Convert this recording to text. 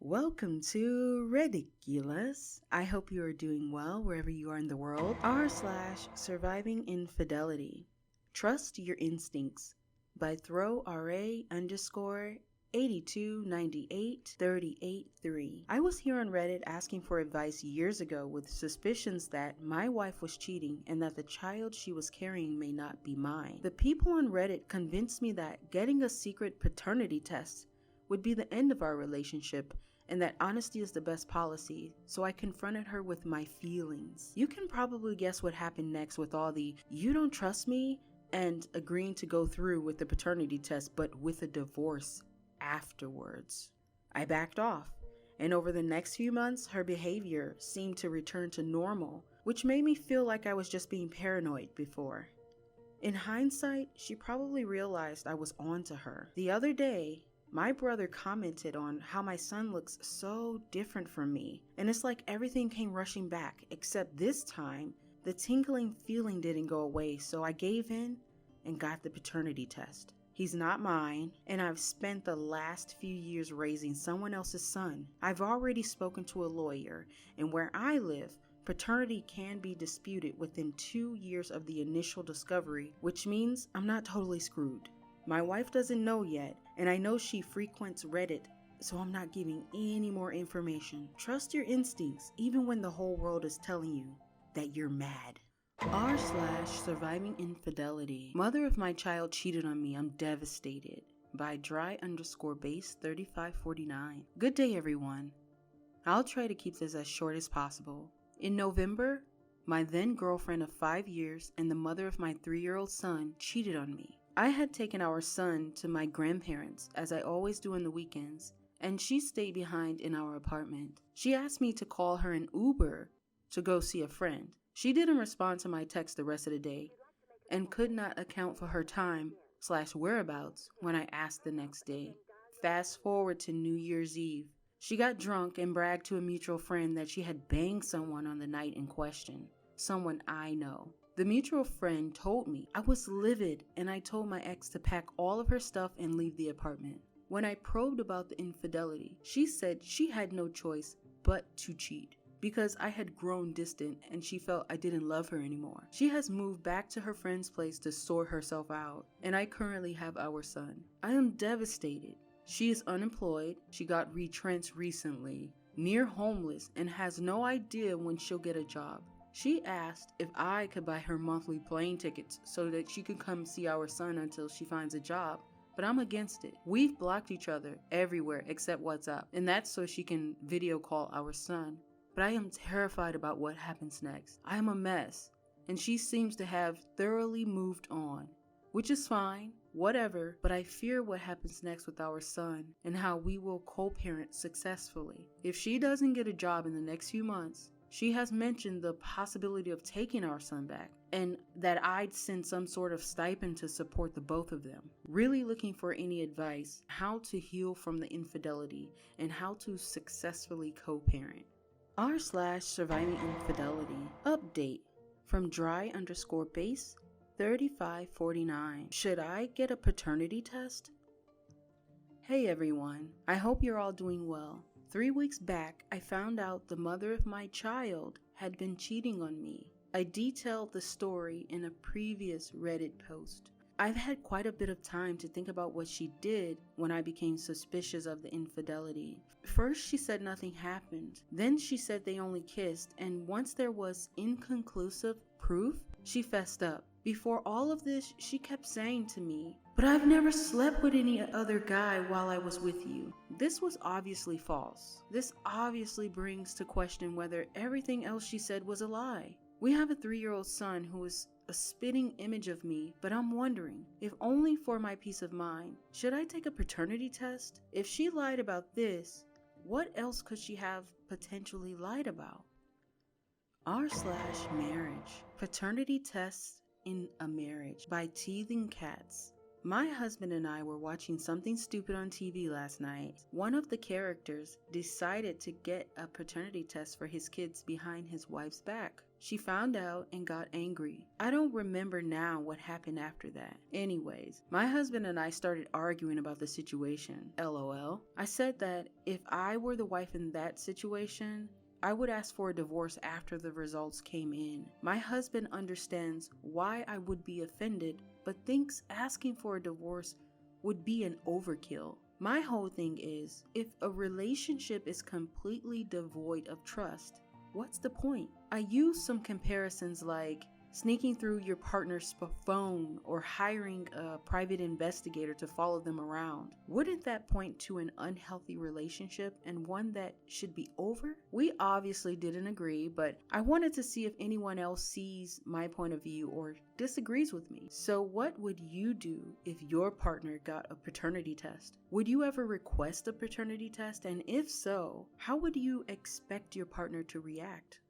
Welcome to Ridiculous. I hope you are doing well wherever you are in the world. r/survivinginfidelity. Trust your instincts by throw_82983883. I was here on Reddit asking for advice years ago with suspicions that my wife was cheating and that the child she was carrying may not be mine. The people on Reddit convinced me that getting a secret paternity test would be the end of our relationship and that honesty is the best policy, so I confronted her with my feelings. You can probably guess what happened next with all the "you don't trust me" and agreeing to go through with the paternity test but with a divorce afterwards. I backed off, and over the next few months her behavior seemed to return to normal, which made me feel like I was just being paranoid before. In hindsight, she probably realized I was on to her. The other day, my brother commented on how my son looks so different from me, and it's like everything came rushing back, except this time, the tingling feeling didn't go away, so I gave in and got the paternity test. He's not mine, and I've spent the last few years raising someone else's son. I've already spoken to a lawyer, and where I live, paternity can be disputed within 2 years of the initial discovery, which means I'm not totally screwed. My wife doesn't know yet, and I know she frequents Reddit, so I'm not giving any more information. Trust your instincts, even when the whole world is telling you that you're mad. r/survivinginfidelity. Mother of my child cheated on me. I'm devastated. By dry_base3549. Good day, everyone. I'll try to keep this as short as possible. In November, my then girlfriend of 5 years and the mother of my 3-year-old son cheated on me. I had taken our son to my grandparents, as I always do on the weekends, and she stayed behind in our apartment. She asked me to call her an Uber to go see a friend. She didn't respond to my text the rest of the day and could not account for her time/whereabouts when I asked the next day. Fast forward to New Year's Eve. She got drunk and bragged to a mutual friend that she had banged someone on the night in question, someone I know. The mutual friend told me. I was livid, and I told my ex to pack all of her stuff and leave the apartment. When I probed about the infidelity, she said she had no choice but to cheat because I had grown distant and she felt I didn't love her anymore. She has moved back to her friend's place to sort herself out, and I currently have our son. I am devastated. She is unemployed, she got retrenched recently, near homeless, and has no idea when she'll get a job. She asked if I could buy her monthly plane tickets so that she could come see our son until she finds a job, but I'm against it. We've blocked each other everywhere except WhatsApp, and that's so she can video call our son. But I am terrified about what happens next. I am a mess, and she seems to have thoroughly moved on, which is fine, whatever, but I fear what happens next with our son and how we will co-parent successfully. If she doesn't get a job in the next few months, she has mentioned the possibility of taking our son back and that I'd send some sort of stipend to support the both of them. Really looking for any advice how to heal from the infidelity and how to successfully co-parent. r/survivinginfidelity. Update from dry_base3549. Should I get a paternity test? Hey everyone, I hope you're all doing well. 3 weeks back, I found out the mother of my child had been cheating on me. I detailed the story in a previous Reddit post. I've had quite a bit of time to think about what she did when I became suspicious of the infidelity. First, she said nothing happened. Then she said they only kissed, and once there was inconclusive proof, she fessed up. Before all of this, she kept saying to me, "But I've never slept with any other guy while I was with you." This was obviously false. This obviously brings to question whether everything else she said was a lie. We have a 3-year-old son who is a spitting image of me, but I'm wondering, if only for my peace of mind, should I take a paternity test? If she lied about this, what else could she have potentially lied about? r/marriage. Paternity tests in a marriage by Teething Cats. My husband and I were watching something stupid on TV last night. One of the characters decided to get a paternity test for his kids behind his wife's back. She found out and got angry. I don't remember now what happened after that. Anyways, my husband and I started arguing about the situation. LOL. I said that if I were the wife in that situation, I would ask for a divorce after the results came in. My husband understands why I would be offended, but thinks asking for a divorce would be an overkill. My whole thing is, if a relationship is completely devoid of trust, what's the point? I use some comparisons like sneaking through your partner's phone or hiring a private investigator to follow them around. Wouldn't that point to an unhealthy relationship and one that should be over? We obviously didn't agree, but I wanted to see if anyone else sees my point of view or disagrees with me. So what would you do if your partner got a paternity test? Would you ever request a paternity test? And if so, how would you expect your partner to react?